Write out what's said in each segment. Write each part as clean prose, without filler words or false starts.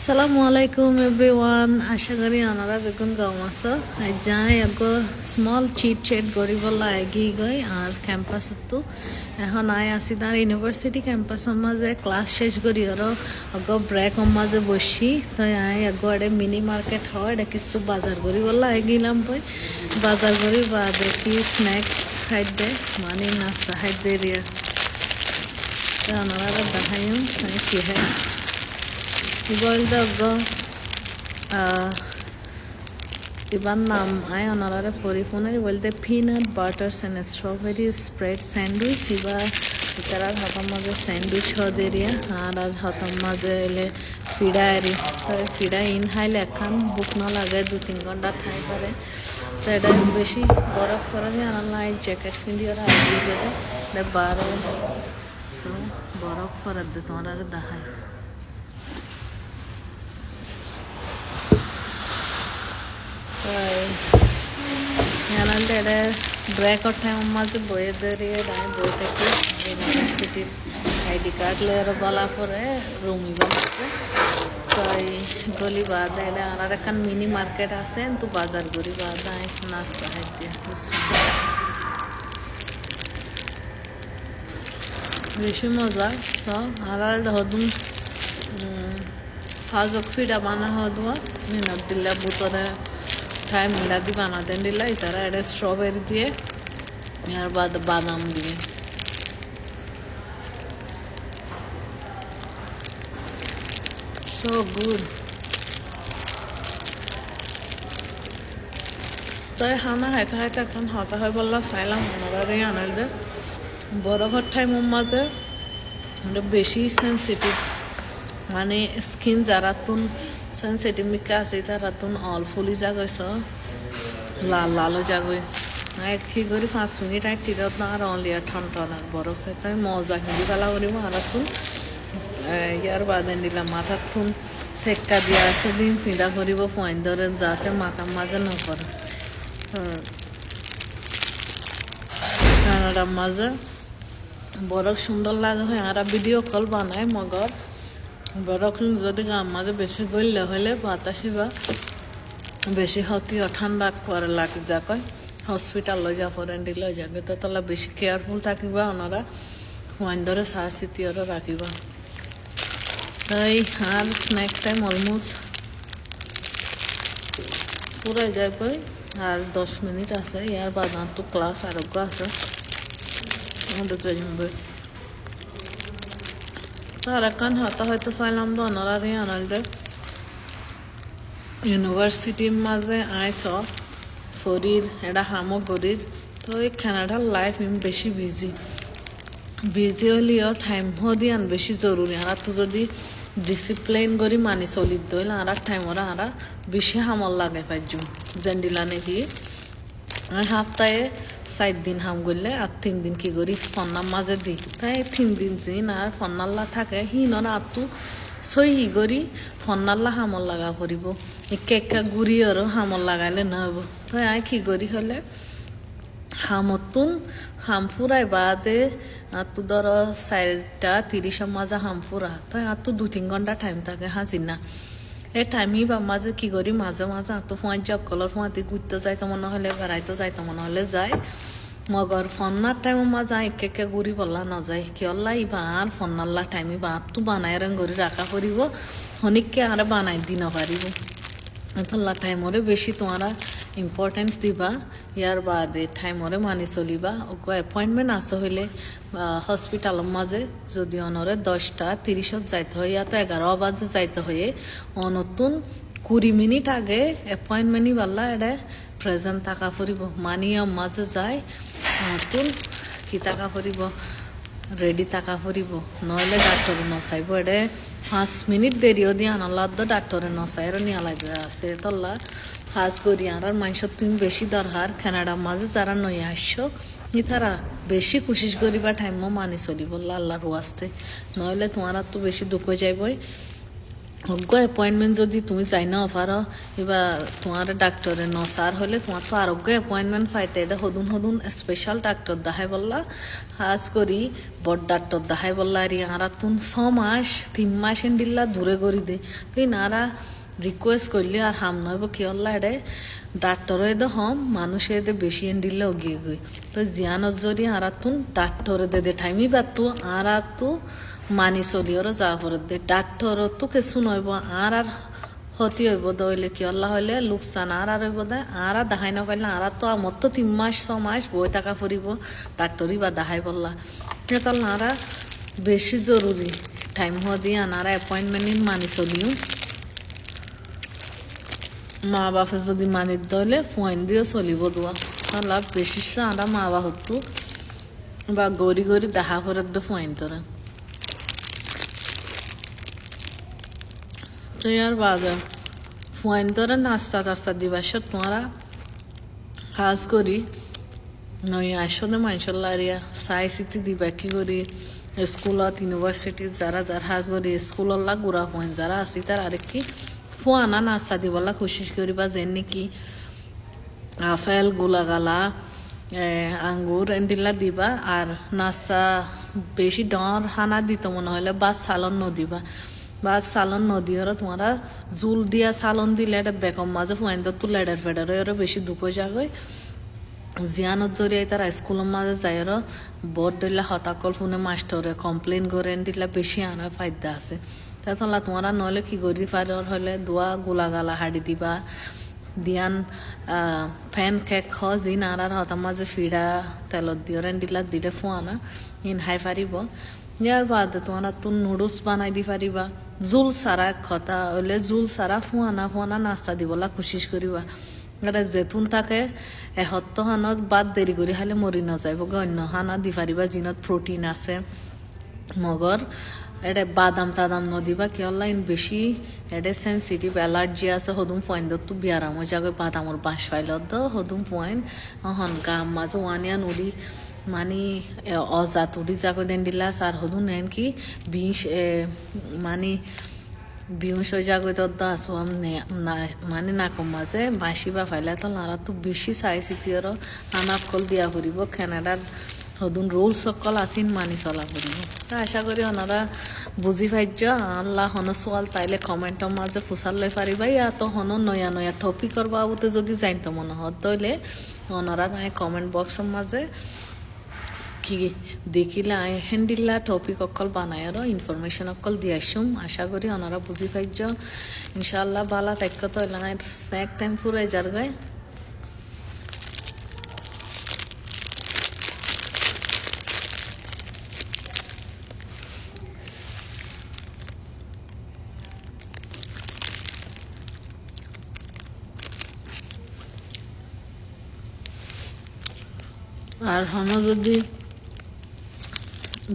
আসসালামু আলাইকুম এভরিওয়ান, আশা করি আপনারা বেগুন গাম আছো। যাই আগো স্মল চিট চেট গরিবলা এগিয়ে গই আর ক্যাম্পাস তো এখন আই আসি তার ইউনিভার্সিটি ক্যাম্পাসের মাঝে ক্লাস শেষ করি আর আগো ব্রেক মাঝে বসি তো আই আগো এডে মিনি মার্কেট হয় এটা কিছু বাজার গরিবলা এগিলাম বই বাজার করি বা দেখি স্ন্যাক্স খাইতে মানে নাস্তা খাইতে এরিয়া তো আপনারা দেখাইম কি হয় বলতে ইবার নাম আয় ওনারা পরিপূর্ণ বলতে peanut butters and strawberry spread sandwich এবার তার হাতের মাঝে স্যান্ডউইচ হদেরিয়া আর হাতের মাঝে এলে ফিডা এরি ফিডা ইন হাইলে এখন বুক না লাগে 2-3 ঘন্টা থাই পারে তো এটা বেশি বরফ ফরফ আনার জ্যাকেট পিঁধি ওরা আগিয়ে দেবে এটা বারো বরফ ফরার দে তোমার দেখায় ഞാനെൻ്റെ ഇടയിൽ ബ്രേക്കൗട്ട് ടൈം মাঝে বইয়ে দাঁড়িয়ে আমি বই থেকে ইউনিভার্সিটির আইডি কার্ড লয়ে গলা পরে রুমি বানাচ্ছে তো এই গলি বাদ এটা আর এখন মিনি মার্কেট আছে তো বাজার করি বাদ আইস নাস্তা খাইতে বেশি মজা আর হদুন ফাজক ফিডা বানা হদুয়া মিনার দিল্লা বুতরে টাইম মিলা দিয়ে বানাতেন দিলা তারা এটা স্ট্রবেরি দিয়ে আর বাদাম দিয়ে সো গুড তো খানা খাইতে খাইতে এখন হতা হয় বললা চাইলাম ওনারা আনাল যে বড় ঘর ঠাই মোর মাঝে বেশি সেন্সিটিভ মানে স্কিন যারা তুন সেন্সিটিভ মিকা আছে তারা তুন অল ফুলি যাগইছ লাল লালও যাগই কি করি 5 মিনিট আই টিরত না আর অনলি আর ঠন আর বড় খাইতে মজা হিন্দি পালা করিব আর তুন ইয়ার বাদেন দিলাম মাথার তুন ঠেক্কা দিয়া আছে দিন ফিদা করিব পয়েন্ট ধরে যাতে মাথার মাঝে না করে কানাডার মাঝে বড় সুন্দর লাগে হয় আর ভিডিও কল বানায় মগর বরফ যদি গাম মাঝে বেশি গললে হলে বাতাসি বা বেশি হতি ঠান্ডা করে লাগে যা কয় হসপিটাল লই যা ফরেন্ডি লই যাবে তো তাহলে বেশি কেয়ারফুল থাকিবা ওনারা ওয়াইন ধরে চা চিতিও রাখিবা তাই আর স্ন্যাক টাইম অলমোস্ট পুরাই যায় পাই আর 10 মিনিট আছে ইয়ার বাদ তো ক্লাস আরোগ্য আছে আমাদের যাইবে তার এখন হতা হয়তো চাইলাম তো ওনারা আনালদে ইউনিভার্সিটির মাঝে আইস ফরির এটা হামো গরির তো এই কানাডার লাইফ বেশি বিজি হলেও টাইম দিয়ান বেশি জরুরি আর তো যদি ডিসিপ্লিন করি মানি চলিত দইলে আর টাইম ওরা আর বেশি হামল লাগে পাইজু জেন্ডিলা নাকি আর সপ্তাহে 4 দিন হাম করলে আর 3 দিন কি করি ফন্নার মাঝে দিই তাই 3 দিন জিন আর ফন্নাল্লা থাকে হিনর আর তো সহি করি ফন্নাল্লা হামল লাগা করিব একা গুড়ি আরও হামল লাগাইলে না হব তাই আই কি করি হলে হামতুন হাম ফুরাই বাদে আর তো ধরো 4:30 মাঝে হাম ফুরা তাই আর তো 2-3 ঘন্টা টাইম থাকে হাজি না এই টাইমই বা মাঝে কি করি মাঝে মাঝে আতো ফোঁয়াই জকলর ফোঁয়াতে ঘুরতে যাইতে মনে হলে বেড়াইতে যাইতে মনে হলে যায় মগর ফন্নার টাইমের মাঝে একে ঘুরি বললা না যায় কি অল্লা ইবার ফন্নাল্লা টাইমই বা তো বানাই রঙ করে রাখা করিব হনিককে আর বানাই দিন পারিব এতলা টাইমরে বেশি তোমারা ইম্পর্টেন্স দিবা ইয়ার বাদে টাইমরে মানি চলিবা ওকে এপয়েন্টমেন্ট আছে হইলে হসপিটালের মাঝে যদি অনরে 10:30 যাইতে হয় ইয়াতে 11 বাজে যাইতে হয়ে নতুন 20 মিনিট আগে এপয়েন্টমেন্টই বাল্লা এটা প্রেজেন্ট থাকা ফুরিব মানিয়া মাঝে যায় নতুন কি থাকা ফুরিব রেডি থাকা ফুরিব নইলে ডাক্তরে নচাইব এটা 5 মিনিট দেরিও দিয়ে আনাল্লা ডাক্তরে নচাইর নিয়ে লাগবে আছে তল্লা হাজ করি আর মানুষের তুমি বেশি দরকার কানাডার মাঝে যারা নই আসছো তারা বেশি কোশিশ করিবা টাইমও মানি চলিব আল্লাহর ওয়াস্তে নইলে তোমার তো বেশি দুঃখ যাইবই অজ্ঞ এপয়েন্টমেন্ট যদি তুমি যাই না পারো এবার তোমার ডাক্তারে নসার হলে তোমার তো আরোগ্য এপয়েন্টমেন্ট পাইতে এটা হদুন হদুন স্পেশাল ডাক্তার দেখাই বললা হাজ করি বড় ডাক্তার দেখাই বললা আর আরা তুন 6 মাস 3 মাস দিল্লা দূরে করি দে তুই নারা রিকোয়েস্ট করলি আর হাম নইব কি হল্লা এডে ডাক্তারও এদে হম মানুষে এদে বেশি দিল্লা গিয়ে গই তো জিয়ান জরি আরা তুন ডাক্তারে দে ঠাইমি বা তু আরা তু মানি চলিওর যা করে দে ডাক্তার তো কিছু নইব আর হতি হইব দইলে কি আল্লাহ হইলে লোকসান আর হইব দে আর দেখাই না পাইলে আর তো আমার তো 3 মাস 6 মাস বই টাকা ফুরিব ডাক্তারই বা দেখাই বললা তাহলে নারা বেশি জরুরি টাইম হওয়া দিয়ে আনারা অ্যাপয়েন্টমেন্ট নিন মানি চলিও মা বাপে যদি মানি দইলে ফোন দিয়েও চলিব দোয়া তাহলে বেশি আরা মা বাপ হতো বা গড়ি গড়ি দেখা করে দে ফোন তোরা তো ইয়ার বাদে ফোন তোরা নাস্তা টাস্তা দিবাসত তোমরা কাজ করি নই আসলে মাইশাল্লাহ চাই চিতি দিবা কি করি স্কুলত ইউনিভার্সিটি যারা যারা হাজ করি স্কুলল্লা গুড়া ফোন যারা আছি তার আরেক কি ফোয়ানা নাস্তা দিবলা কোশিশ করিবা যেন নাকি আপেল গোলাগালা আঙ্গুর এন্ডিলা দিবা আর নাস্তা বেশি ডর হানা দিত মনে হলে বাস সালন নদিবা বা সালন নদী হর তোমরা জুল দিয়া সালন দিলে এটা বেকম মাঝে ফুয়াইন তো লেডার ফেডার ওরা বেশি দুঃখ জাগয় জিয়ানত জরিয়াই তারা স্কুলের মাঝে যাই আর বট দিলা হতাকল ফোনে মাস্টরে কমপ্লেন করেন দিলা বেশি আনা ফায়দা আছে তাহলে তোমরা নহলে কি করি পার হলে দোয়া গোলাগালা হাড়ি দিবা দিয়ান ফ্যান কেক খ জি নারার হতার মাঝে ফিডা তেলত দিয়রেন দিলা দিলে ফুয়ানা ইন হাই পারিব ইয়ার বাদে তোমরা তো নুডলস বানাই দি পারিবা জুল সারা কথা হইলে জুল সারা ফুয়ানা ফুয়ানা নাস্তা দিবলা কোশিশ করিবা এটা যেতুন থাকে এসত্য হানত বাদ দেরি কৰি খালে মৰি নাযায় অন্য হানা দি পারিবা যিনত প্রোটিন আছে মগর এটা বাদাম টাদাম নদিবা কি অনলাইন বেশি এটা সেন্সিটিভ অ্যালার্জি আছে হদুম পয়েন্ট তো বিয়ারাম যাবে বাদামর বাঁশ ফাইলত হদুম পয়েন্ট হন গাম মাঝে ওয়ানিয়া নদী মানে অজাত উড়ি যাগো দেন দিলা আর হদুন নেন কি বিষ মানে বিহস জাগত আসো মানে নাকম মাঝে বাঁশি বা ফাইলা তো নারা তো বেশি চাই চিটিয়র আনাকল দিয়া ফুরিব কানাডার হদুন রুল সকল আসিন মানি চলা ফুরিব তা আশা করি ওনারা বুঝি পাইজ আল্লাহ হন সোয়াল তাইলে কমেন্টর মাঝে ফুসাল লাই পারিবা ইয়া তো হন নয়া নয়া টপিকর বাবুতে যদি জানতো মনে হত তইলে ওনারা নাই কমেন্ট বক্সের মাঝে কি দেখিলে আই হ্যান্ডিল্লা টপিক অকল বানায় আর ইনফরমেশন অকল দিয়ে আসুম আশা করি ওনারা বুঝি পাইজ ইনশাল্লাহ বালা তাইক তো স্ন্যাক টাইম ফুরাই যার গায় আর হন যদি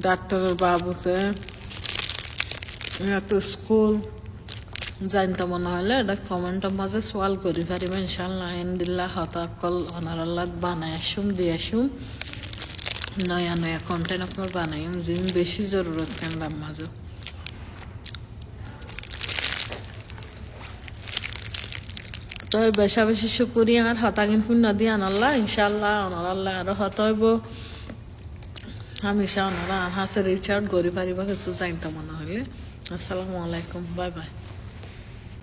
ডাক্তারের বাবুতে এত স্কুল জানতে মনে হলে এটা কমেন্টের মাঝে সোয়াল করি পারিবা ইনশাল্লাহ আইনদিল্লা হতাকল অনারাল্লাহ বানাই আসুম দিয়ে আসুম নয়া নয়া কন্টেন্ট আপনার বানাইম যিন বেশি জরুরত কেনলাম মাঝে তবে বেশা বেশি শুকুরিয়া আর হতাগিন ফুন নদী আনাল্লাহ ইনশাল্লাহ অনারাল্লাহ আরো হত হইব হামেশা ওনারা হাসে রিচ আউট করি পারিবা কিছু জানতে মনে হলে আসসালামু আলাইকুম বাই বাই